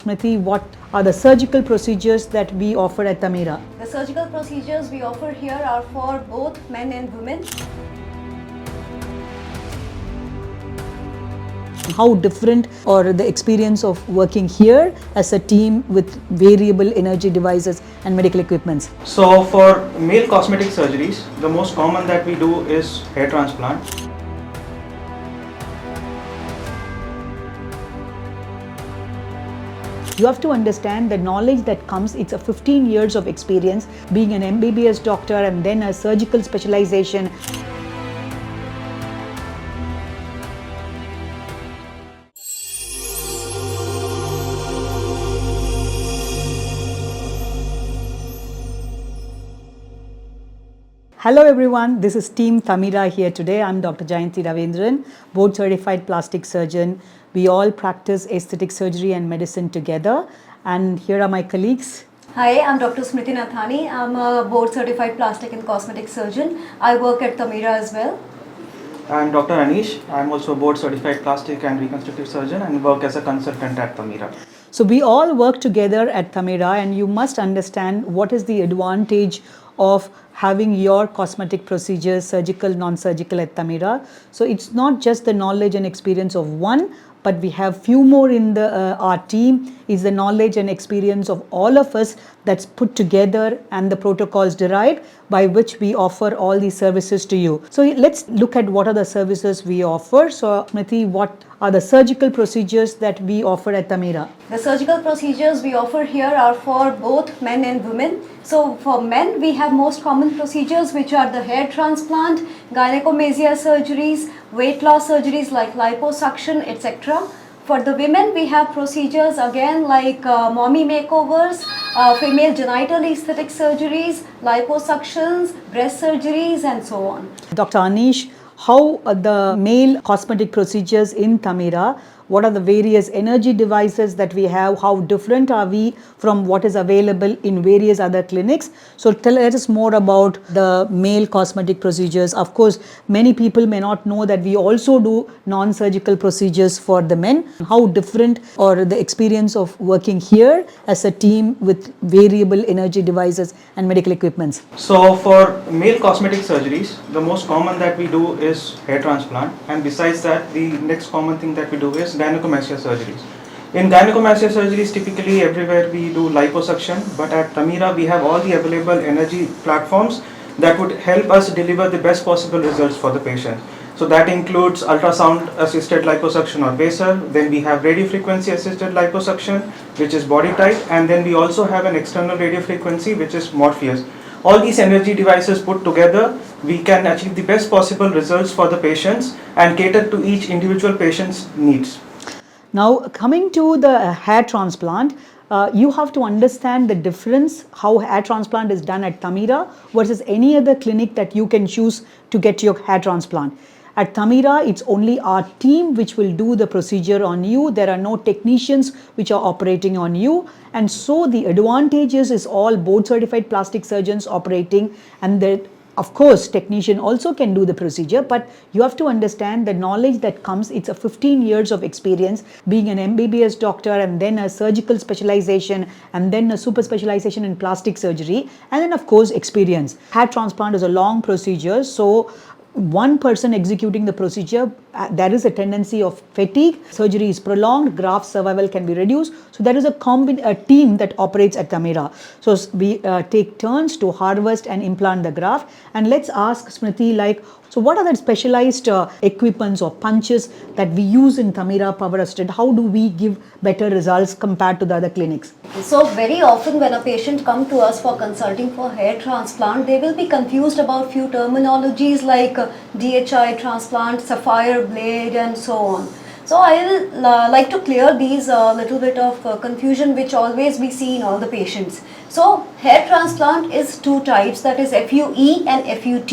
Smriti, what are the surgical procedures that we offer at Tamira? The surgical procedures we offer here are for both men and women. How different or the experience of working here as a team with variable energy devices and medical equipments? So for male cosmetic surgeries, the most common that we do is hair transplant. You have to understand the knowledge that comes, it's a 15 years of experience being an MBBS doctor and then a surgical specialization. Hello everyone, this is Team Tamira here today. I'm Dr. Jayanti Ravindran, board certified plastic surgeon. We all practice aesthetic surgery and medicine together. And here are my colleagues. Hi, I'm Dr. Smriti Nathani. I'm a board certified plastic and cosmetic surgeon. I work at TAMIRA'S as well. I'm Dr. Anish. I'm also a board certified plastic and reconstructive surgeon and work as a consultant at Tamira. So we all work together at Tamira, and you must understand what is the advantage of having your cosmetic procedures, surgical, non-surgical at Tamira. So it's not just the knowledge and experience of one, but we have few more in the our team is the knowledge and experience of all of us that's put together and the protocols derived by which we offer all these services to you. So let's look at what are the services we offer. So Smriti, what are the surgical procedures that we offer at Tamira? The surgical procedures we offer here are for both men and women. So for men, we have most common procedures which are the hair transplant, gynecomastia surgeries, weight loss surgeries like liposuction, etc. For the women, we have procedures again like mommy makeovers, female genital aesthetic surgeries, liposuctions, breast surgeries, and so on. Dr. Anish, how the male cosmetic procedures in Tamira, what are the various energy devices that we have, how different are we from what is available in various other clinics? So let us more about the male cosmetic procedures. Of course, many people may not know that we also do non-surgical procedures for the men. How different or the experience of working here as a team with variable energy devices and medical equipments? So for male cosmetic surgeries, the most common that we do is hair transplant, and besides that, the next common thing that we do is gynecomastia surgeries. In gynecomastia surgeries, typically everywhere we do liposuction, but at Tamira we have all the available energy platforms that would help us deliver the best possible results for the patient. So that includes ultrasound assisted liposuction or Vaser, then we have radio frequency assisted liposuction, which is body type, and then we also have an external radio frequency, which is Morpheus. All these energy devices put together, we can achieve the best possible results for the patients and cater to each individual patient's needs. Now, coming to the hair transplant, you have to understand the difference how hair transplant is done at Tamira versus any other clinic that you can choose to get your hair transplant. At Tamira, it's only our team which will do the procedure on you. There are no technicians which are operating on you. And so the advantages is all board certified plastic surgeons operating, and that of course, technician also can do the procedure, but you have to understand the knowledge that comes, it's a 15 years of experience being an MBBS doctor and then a surgical specialization and then a super specialization in plastic surgery, and then of course experience. Hair transplant is a long procedure, so one person executing the procedure, there is a tendency of fatigue, surgery is prolonged, graft survival can be reduced. So there is a team that operates at Tamira. So we take turns to harvest and implant the graft. And let's ask Smriti, so what are the specialized equipments or punches that we use in Tamira Power Assisted? How do we give better results compared to the other clinics? So very often when a patient comes to us for consulting for hair transplant, they will be confused about few terminologies like DHI transplant, sapphire blade, and so on. So I will like to clear these little bit of confusion which always we see in all the patients. So hair transplant is two types, that is FUE and FUT.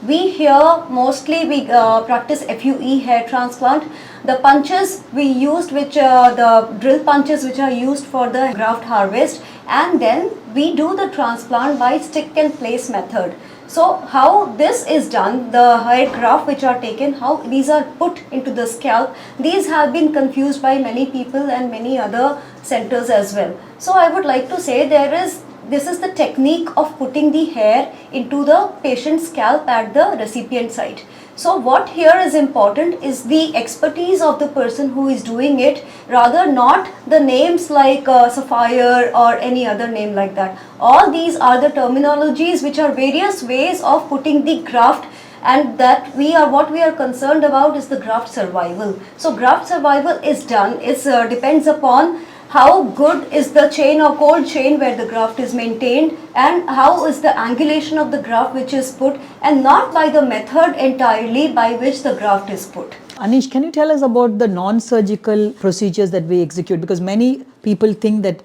We here mostly we practice FUE hair transplant. The punches we used, which the drill punches which are used for the graft harvest, and then we do the transplant by stick and place method. So how this is done, the hair graft which are taken, how these are put into the scalp, these have been confused by many people and many other centers as well. So I would like to say this is the technique of putting the hair into the patient's scalp at the recipient site. So what here is important is the expertise of the person who is doing it, rather not the names like sapphire or any other name like that. All these are the terminologies which are various ways of putting the graft, and that what we are concerned about is the graft survival. So graft survival is done, it depends upon how good is the chain or cold chain where the graft is maintained, and how is the angulation of the graft which is put, and not by the method entirely by which the graft is put. Anish, can you tell us about the non-surgical procedures that we execute? Because many people think that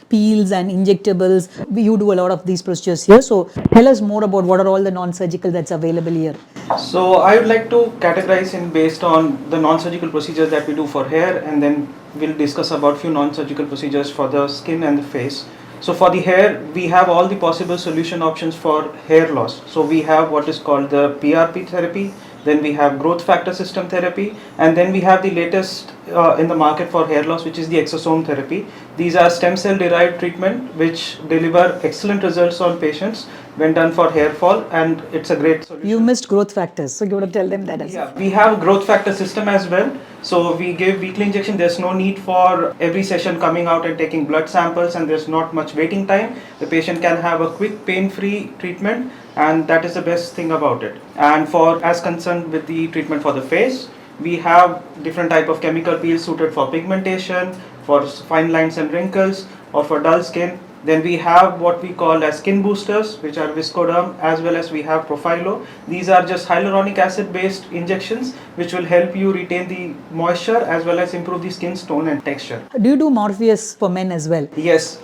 peels and injectables, you do a lot of these procedures here. So tell us more about what are all the non-surgical that's available here. So I would like to categorize in based on the non-surgical procedures that we do for hair, and then we'll discuss about few non-surgical procedures for the skin and the face. So for the hair, we have all the possible solution options for hair loss. So we have what is called the PRP therapy, then we have growth factor system therapy, and then we have the latest in the market for hair loss, which is the exosome therapy. These are stem cell derived treatment which deliver excellent results on patients when done for hair fall, and it's a great solution. You missed growth factors, so you want to tell them that as well. Yeah, we have growth factor system as well. So we give weekly injection. There's no need for every session coming out and taking blood samples, and there's not much waiting time. The patient can have a quick pain-free treatment, and that is the best thing about it. And for as concerned with the treatment for the face, we have different type of chemical peels suited for pigmentation, for fine lines and wrinkles, or for dull skin. Then we have what we call as skin boosters, which are Viscoderm, as well as we have Profilo. These are just hyaluronic acid based injections which will help you retain the moisture as well as improve the skin's tone and texture. Do you do Morpheus for men as well? Yes,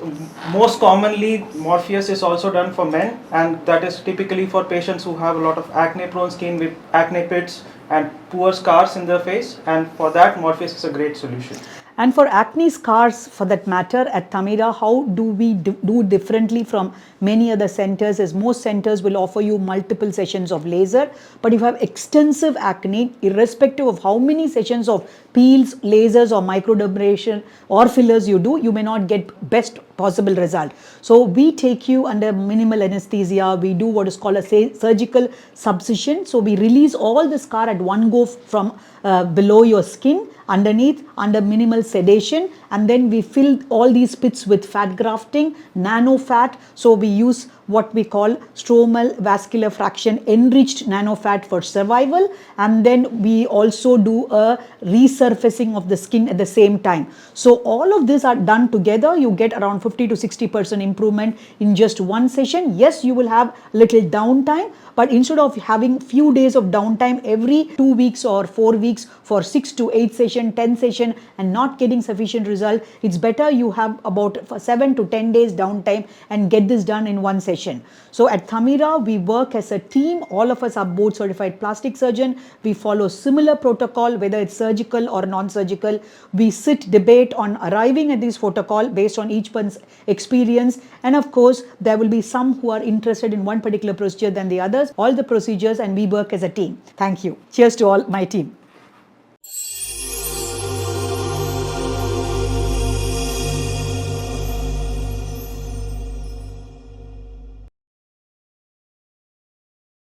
most commonly Morpheus is also done for men, and that is typically for patients who have a lot of acne prone skin with acne pits and poor scars in their face, and for that Morpheus is a great solution. And for acne scars, for that matter, at Tamira, how do we do differently from many other centers? As most centers will offer you multiple sessions of laser, but if you have extensive acne, irrespective of how many sessions of peels, lasers or microdermabrasion or fillers you do, you may not get best possible result. So we take you under minimal anesthesia. We do what is called a surgical subcision. So we release all the scar at one go from below your skin, underneath, under minimal sedation, and then we fill all these pits with fat grafting, nano fat. So we use what we call stromal vascular fraction enriched nano fat for survival, and then we also do a resurfacing of the skin at the same time. So all of these are done together. You get around 50 to 60% improvement in just one session. Yes, you will have little downtime, but instead of having few days of downtime every 2 weeks or 4 weeks for 6 to 8 session, 10 session and not getting sufficient result, it's better you have about 7 to 10 days downtime and get this done in one session. So at Tamira, we work as a team. All of us are board certified plastic surgeon. We follow similar protocol, whether it's surgical or non-surgical. We sit, debate on arriving at this protocol based on each one's experience. And of course, there will be some who are interested in one particular procedure than the others, all the procedures, and we work as a team. Thank you. Cheers to all my team.